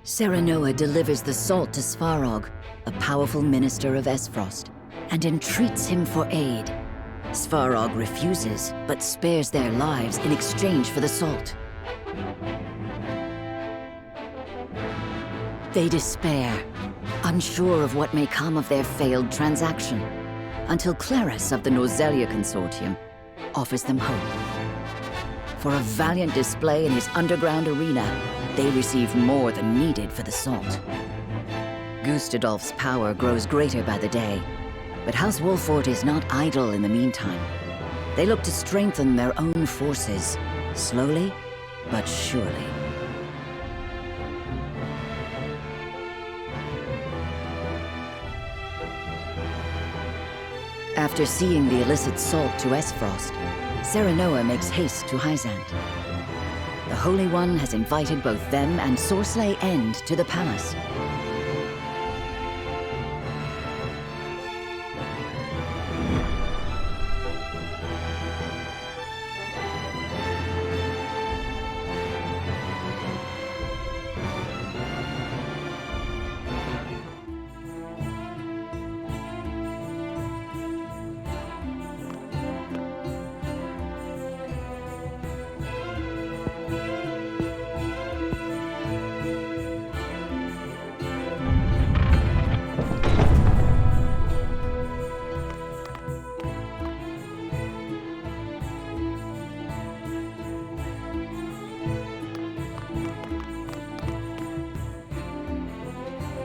Serenoa delivers the salt to Svarog, a powerful minister of Esfrost, and entreats him for aid. Svarog refuses, but spares their lives in exchange for the salt. They despair, unsure of what may come of their failed transaction, until Claris of the Norzelia Consortium offers them hope. For a valiant display in his underground arena, they receive more than needed for the salt. Gustadolf's power grows greater by the day, but House Wolfort is not idle in the meantime. They look to strengthen their own forces, slowly but surely. After seeing the illicit salt to Esfrost, Serenoa makes haste to Hyzante. The Holy One has invited both them and Sorsley End to the palace.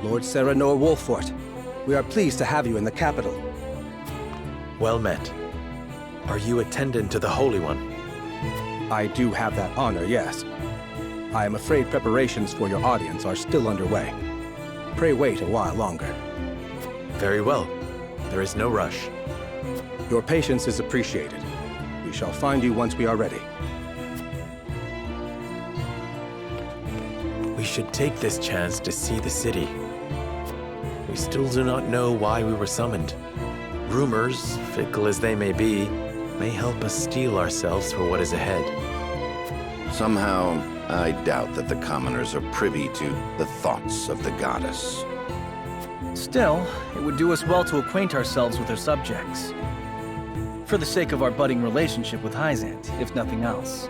Lord Serenoa Wolfort, we are pleased to have you in the capital. Well met. Are you attendant to the Holy One? I do have that honor, yes. I am afraid preparations for your audience are still underway. Pray wait a while longer. Very well. There is no rush. Your patience is appreciated. We shall find you once we are ready. We should take this chance to see the city. We still do not know why we were summoned. Rumors, fickle as they may be, may help us steel ourselves for what is ahead. Somehow, I doubt that the commoners are privy to the thoughts of the goddess. Still, it would do us well to acquaint ourselves with her subjects. For the sake of our budding relationship with Hyzante, if nothing else.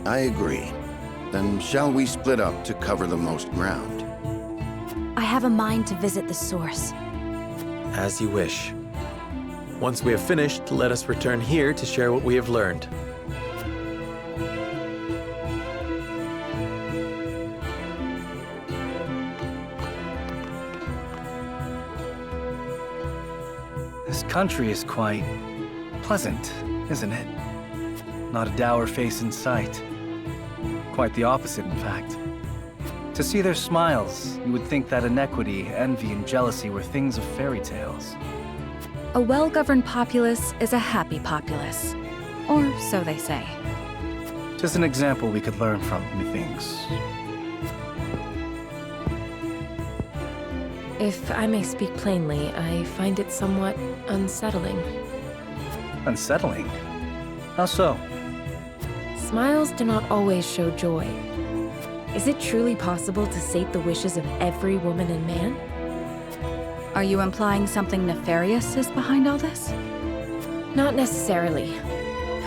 I agree. Then shall we split up to cover the most ground? I have a mind to visit the source. As you wish. Once we have finished, let us return here to share what we have learned. This country is quite pleasant, isn't it? Not a dour face in sight. Quite the opposite, in fact. To see their smiles, you would think that inequity, envy, and jealousy were things of fairy tales. A well-governed populace is a happy populace. Or so they say. Just an example we could learn from, methinks. If I may speak plainly, I find it somewhat unsettling. Unsettling? How so? Smiles do not always show joy. Is it truly possible to sate the wishes of every woman and man? Are you implying something nefarious is behind all this? Not necessarily.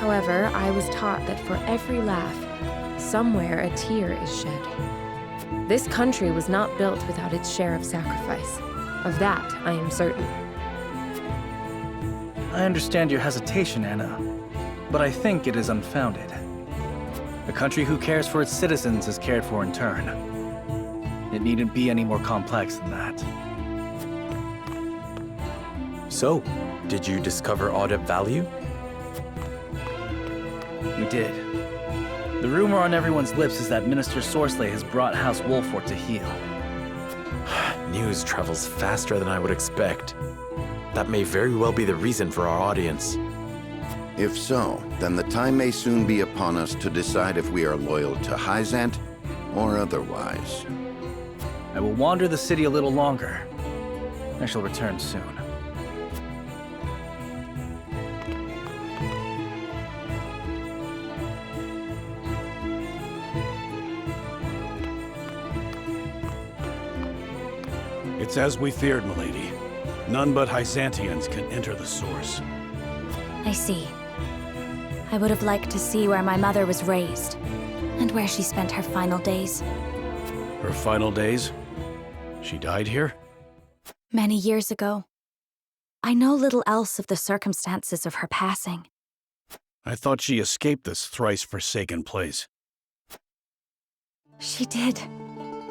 However, I was taught that for every laugh, somewhere a tear is shed. This country was not built without its share of sacrifice. Of that, I am certain. I understand your hesitation, Anna, but I think it is unfounded. A country who cares for its citizens is cared for in turn. It needn't be any more complex than that. So, did you discover aught of value? We did. The rumor on everyone's lips is that Minister Sorsley has brought House Wolfort to heel. News travels faster than I would expect. That may very well be the reason for our audience. If so, then the time may soon be upon us to decide if we are loyal to Hyzante or otherwise. I will wander the city a little longer. I shall return soon. It's as we feared, milady. None but Hyzanteans can enter the source. I see. I would have liked to see where my mother was raised, and where she spent her final days. Her final days? She died here? Many years ago. I know little else of the circumstances of her passing. I thought she escaped this thrice-forsaken place. She did.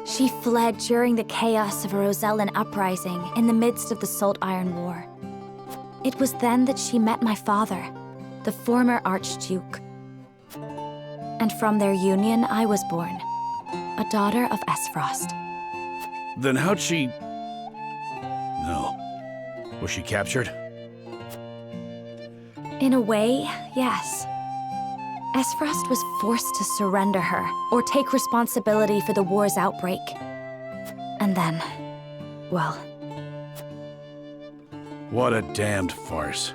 She fled during the chaos of a Rosellan uprising in the midst of the Salt Iron War. It was then that she met my father, the former Archduke. And from their union, I was born, a daughter of Esfrost. Then how'd she... No. Was she captured? In a way, yes. Esfrost was forced to surrender her, or take responsibility for the war's outbreak. And then, well... What a damned farce.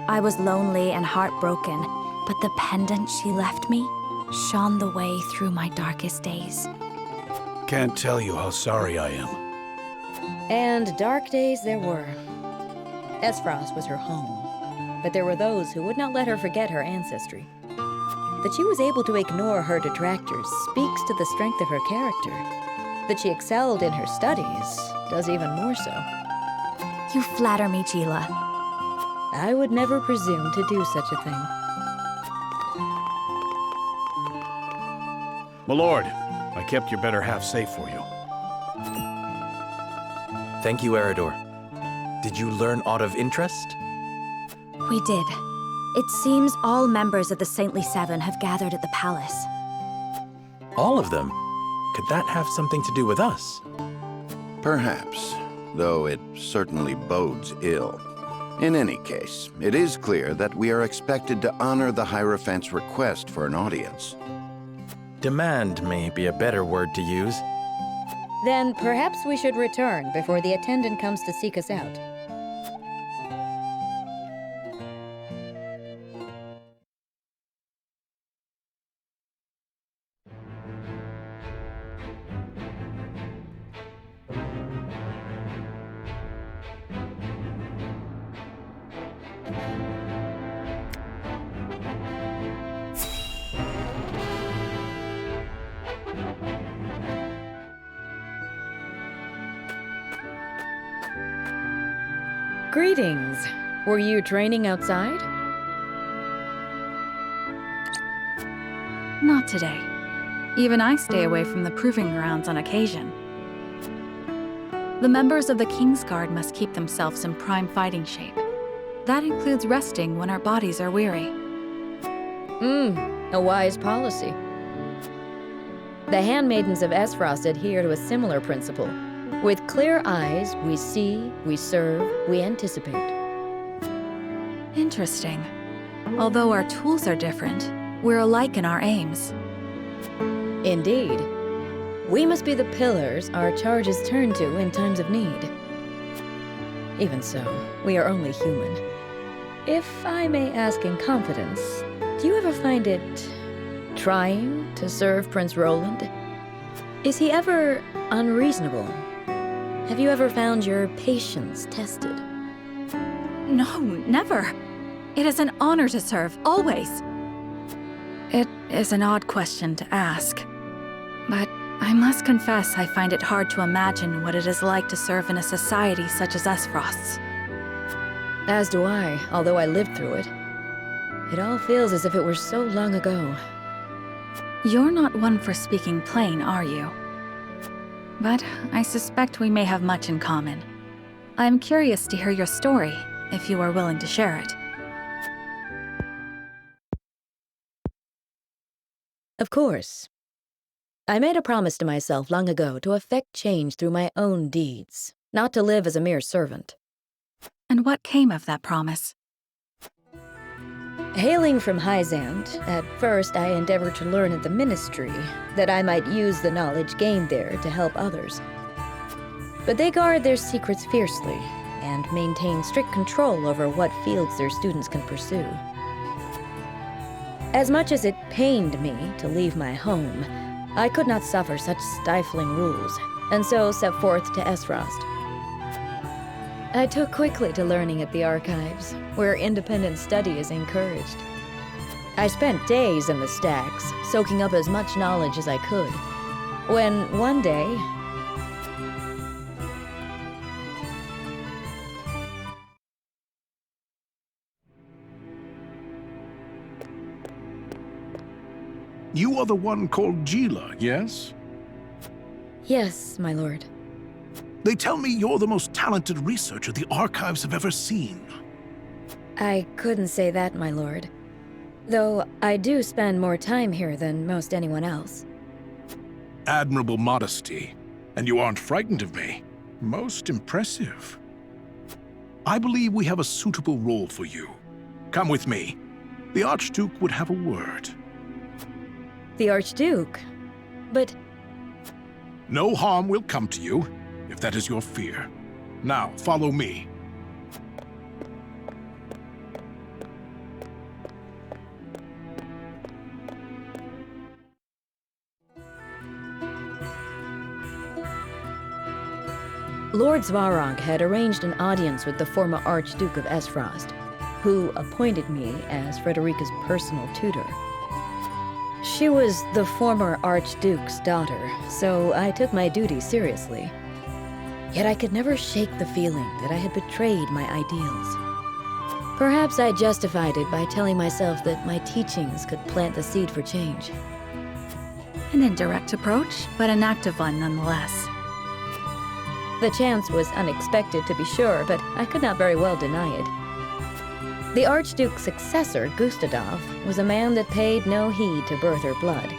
I was lonely and heartbroken, but the pendant she left me shone the way through my darkest days. Can't tell you how sorry I am. And dark days there were. Esfrost was her home, but there were those who would not let her forget her ancestry. That she was able to ignore her detractors speaks to the strength of her character. That she excelled in her studies does even more so. You flatter me, Gila. I would never presume to do such a thing. My lord, I kept your better half safe for you. Thank you, Eridor. Did you learn aught of interest? We did. It seems all members of the Saintly Seven have gathered at the palace. All of them? Could that have something to do with us? Perhaps, though it certainly bodes ill. In any case, it is clear that we are expected to honor the Hierophant's request for an audience. Demand may be a better word to use. Then perhaps we should return before the attendant comes to seek us out. Greetings. Were you training outside? Not today. Even I stay away from the proving grounds on occasion. The members of the Kingsguard must keep themselves in prime fighting shape. That includes resting when our bodies are weary. A wise policy. The handmaidens of Esfrost adhere to a similar principle. With clear eyes, we see, we serve, we anticipate. Interesting. Although our tools are different, we're alike in our aims. Indeed. We must be the pillars our charges turn to in times of need. Even so, we are only human. If I may ask in confidence, do you ever find it trying to serve Prince Roland? Is he ever unreasonable? Have you ever found your patience tested? No, never. It is an honor to serve, always. It is an odd question to ask, but I must confess I find it hard to imagine what it is like to serve in a society such as Esfrost's. As do I, although I lived through it. It all feels as if it were so long ago. You're not one for speaking plain, are you? But I suspect we may have much in common. I'm curious to hear your story, if you are willing to share it. Of course. I made a promise to myself long ago to effect change through my own deeds, not to live as a mere servant. And what came of that promise? Hailing from Hyzante, at first I endeavored to learn at the ministry, that I might use the knowledge gained there to help others. But they guard their secrets fiercely, and maintain strict control over what fields their students can pursue. As much as it pained me to leave my home, I could not suffer such stifling rules, and so set forth to Esfrost. I took quickly to learning at the archives, where independent study is encouraged. I spent days in the stacks, soaking up as much knowledge as I could, when one day... You are the one called Gila, yes? Yes, my lord. They tell me you're the most talented researcher the archives have ever seen. I couldn't say that, my lord. Though I do spend more time here than most anyone else. Admirable modesty. And you aren't frightened of me. Most impressive. I believe we have a suitable role for you. Come with me. The Archduke would have a word. The Archduke? But... No harm will come to you, if that is your fear. Now, follow me. Lord Svarog had arranged an audience with the former Archduke of Esfrost, who appointed me as Frederica's personal tutor. She was the former Archduke's daughter, so I took my duty seriously. Yet I could never shake the feeling that I had betrayed my ideals. Perhaps I justified it by telling myself that my teachings could plant the seed for change. An indirect approach, but an active one nonetheless. The chance was unexpected, to be sure, but I could not very well deny it. The Archduke's successor, Gustadov, was a man that paid no heed to birth or blood.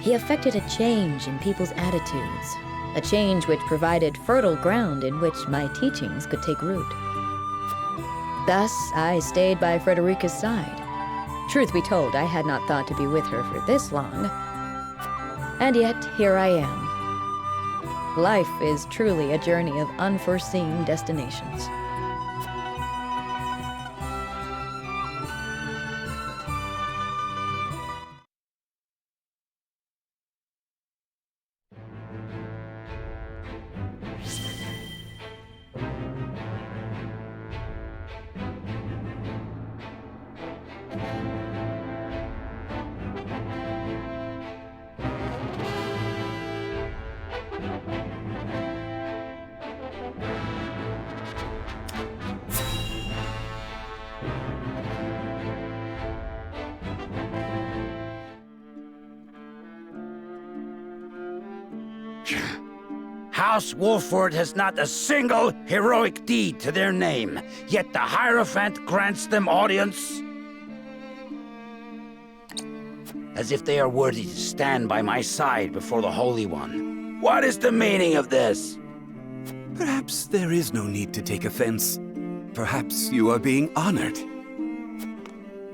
He effected a change in people's attitudes, a change which provided fertile ground in which my teachings could take root. Thus, I stayed by Frederica's side. Truth be told, I had not thought to be with her for this long. And yet, here I am. Life is truly a journey of unforeseen destinations. House Wolford has not a single heroic deed to their name, yet the Hierophant grants them audience. As if they are worthy to stand by my side before the Holy One. What is the meaning of this? Perhaps there is no need to take offense. Perhaps you are being honored.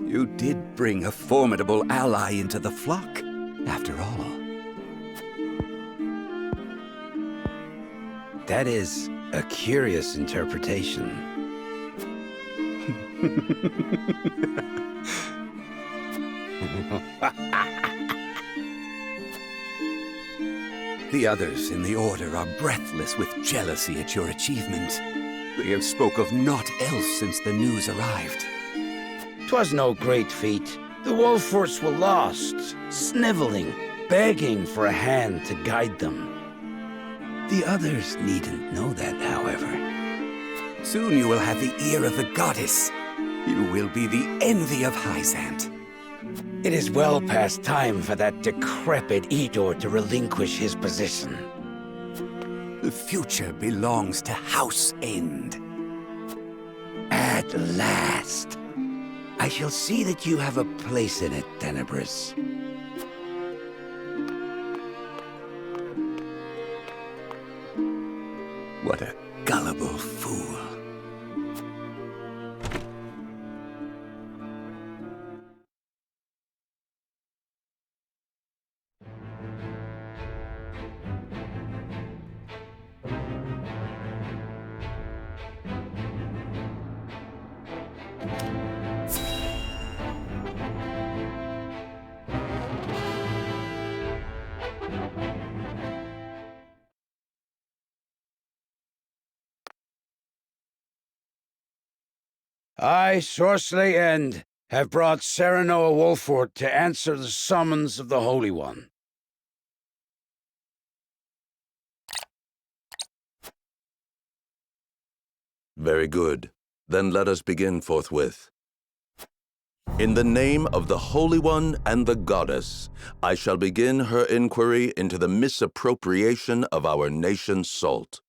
You did bring a formidable ally into the flock, after all. That is a curious interpretation. The others in the Order are breathless with jealousy at your achievement. They have spoke of naught else since the news arrived. 'Twas no great feat. The Wolfords were lost, sniveling, begging for a hand to guide them. The others needn't know that, however. Soon you will have the ear of the goddess. You will be the envy of Hyzante. It is well past time for that decrepit Edor to relinquish his position. The future belongs to House End. At last. I shall see that you have a place in it, Tenebris. What a gullible fool. I, Sorsley End, have brought Serenoa Wolfort to answer the summons of the Holy One. Very good. Then let us begin forthwith. In the name of the Holy One and the Goddess, I shall begin her inquiry into the misappropriation of our nation's salt.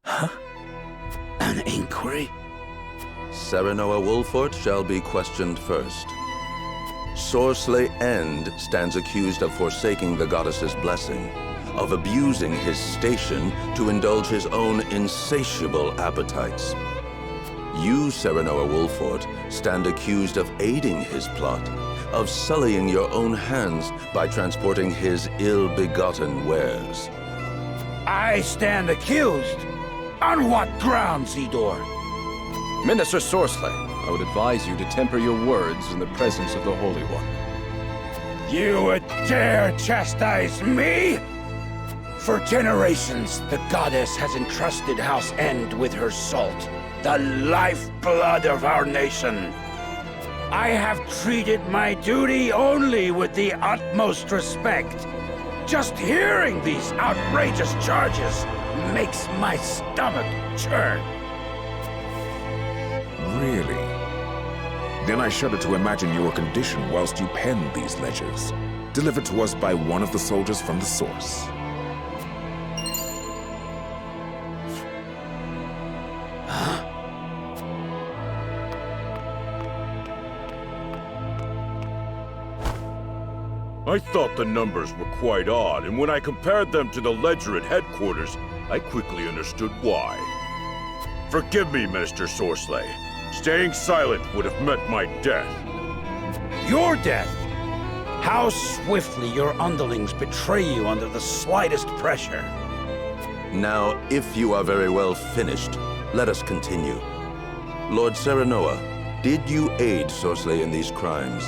Huh? An inquiry? Serenoa Wolfort shall be questioned first. Sorsley End stands accused of forsaking the goddess's blessing, of abusing his station to indulge his own insatiable appetites. You, Serenoa Wolfort, stand accused of aiding his plot, of sullying your own hands by transporting his ill-begotten wares. I stand accused? On what grounds, Idor? Minister Sorsley, I would advise you to temper your words in the presence of the Holy One. You would dare chastise me? For generations, the goddess has entrusted House End with her salt, the lifeblood of our nation. I have treated my duty only with the utmost respect. Just hearing these outrageous charges makes my stomach churn. Really? Then I shudder to imagine your condition whilst you penned these ledgers, delivered to us by one of the soldiers from the source. I thought the numbers were quite odd, and when I compared them to the ledger at headquarters, I quickly understood why. Forgive me, Minister Sorsley. Staying silent would have meant my death. Your death? How swiftly your underlings betray you under the slightest pressure. Now, if you are very well finished, let us continue. Lord Serenoa, did you aid Sorsley in these crimes?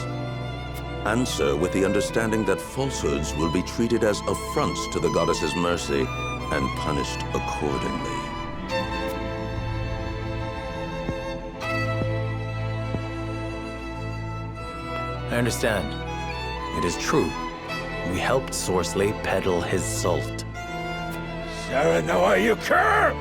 Answer with the understanding that falsehoods will be treated as affronts to the goddess's mercy and punished accordingly. I understand. It is true. We helped Sorsley peddle his salt. Serenoa, you cur!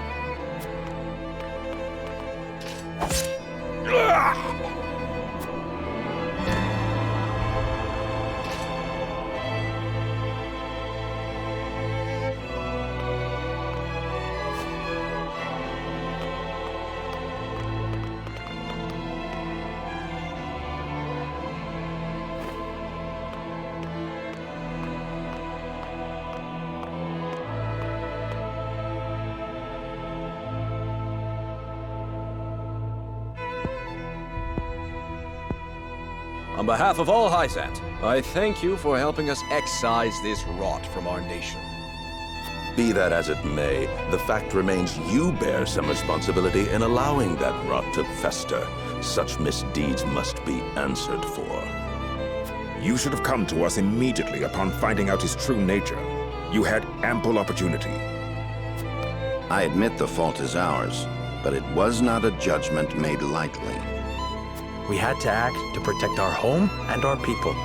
On behalf of all Hyzante, I thank you for helping us excise this rot from our nation. Be that as it may, the fact remains you bear some responsibility in allowing that rot to fester. Such misdeeds must be answered for. You should have come to us immediately upon finding out his true nature. You had ample opportunity. I admit the fault is ours, but it was not a judgment made lightly. We had to act to protect our home and our people.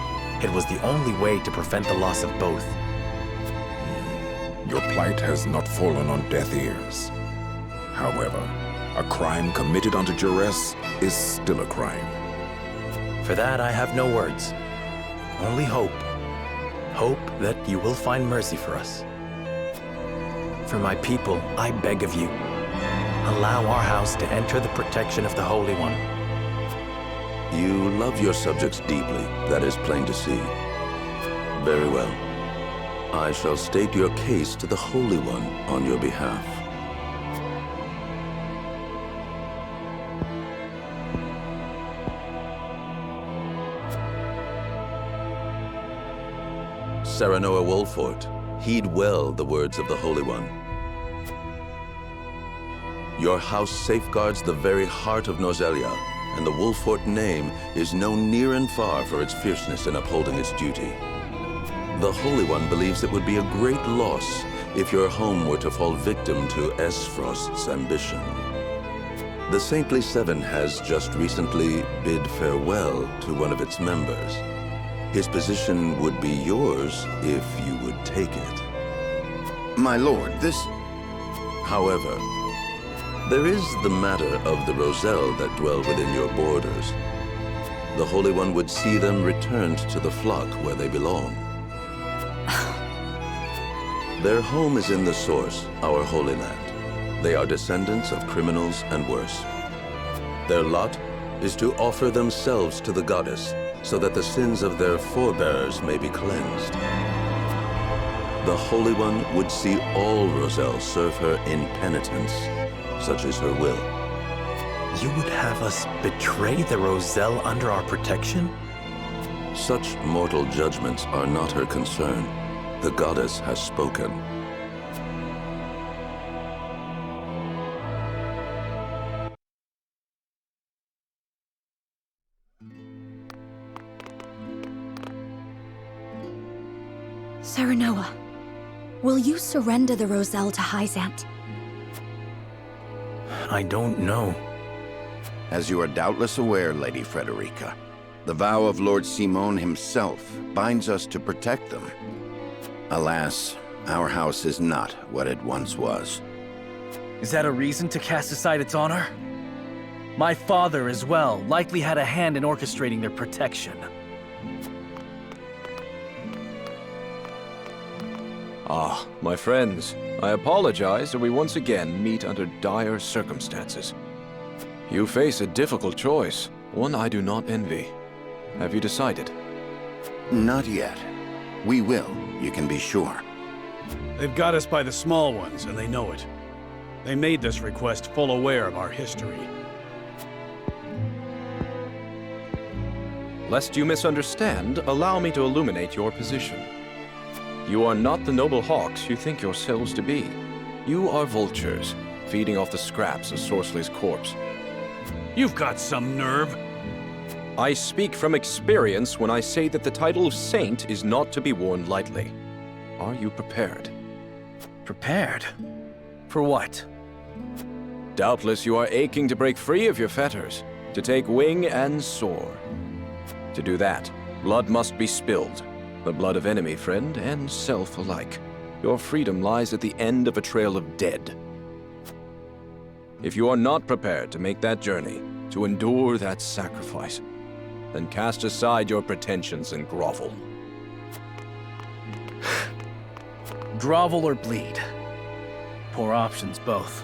It was the only way to prevent the loss of both. Your plight has not fallen on deaf ears. However, a crime committed under duress is still a crime. For that, I have no words. Only hope. Hope that you will find mercy for us. For my people, I beg of you, allow our house to enter the protection of the Holy One. You love your subjects deeply, that is plain to see. Very well. I shall state your case to the Holy One on your behalf. Serenoa Wolfort, heed well the words of the Holy One. Your house safeguards the very heart of Norzelia, and the Wolfort name is known near and far for its fierceness in upholding its duty. The Holy One believes it would be a great loss if your home were to fall victim to Esfrost's ambition. The Saintly Seven has just recently bid farewell to one of its members. His position would be yours if you would take it. My lord, this... However, there is the matter of the Roselle that dwell within your borders. The Holy One would see them returned to the flock where they belong. Their home is in the Source, our Holy Land. They are descendants of criminals and worse. Their lot is to offer themselves to the goddess so that the sins of their forebears may be cleansed. The Holy One would see all Roselle serve her in penitence, such is her will. You would have us betray the Roselle under our protection? Such mortal judgments are not her concern. The goddess has spoken. Serenoa, will you surrender the Roselle to Hyzante? I don't know. As you are doubtless aware, Lady Frederica, the vow of Lord Simon himself binds us to protect them. Alas, our house is not what it once was. Is that a reason to cast aside its honor? My father, as well, likely had a hand in orchestrating their protection. Ah, my friends, I apologize that we once again meet under dire circumstances. You face a difficult choice, one I do not envy. Have you decided? Not yet. We will, you can be sure. They've got us by the small ones, and they know it. They made this request full aware of our history. Lest you misunderstand, allow me to illuminate your position. You are not the noble hawks you think yourselves to be. You are vultures, feeding off the scraps of Sorsley's corpse. You've got some nerve. I speak from experience when I say that the title of Saint is not to be worn lightly. Are you prepared? Prepared? For what? Doubtless you are aching to break free of your fetters, to take wing and soar. To do that, blood must be spilled. The blood of enemy, friend, and self alike. Your freedom lies at the end of a trail of dead. If you are not prepared to make that journey, to endure that sacrifice, then cast aside your pretensions and grovel. Grovel or bleed. Poor options, both.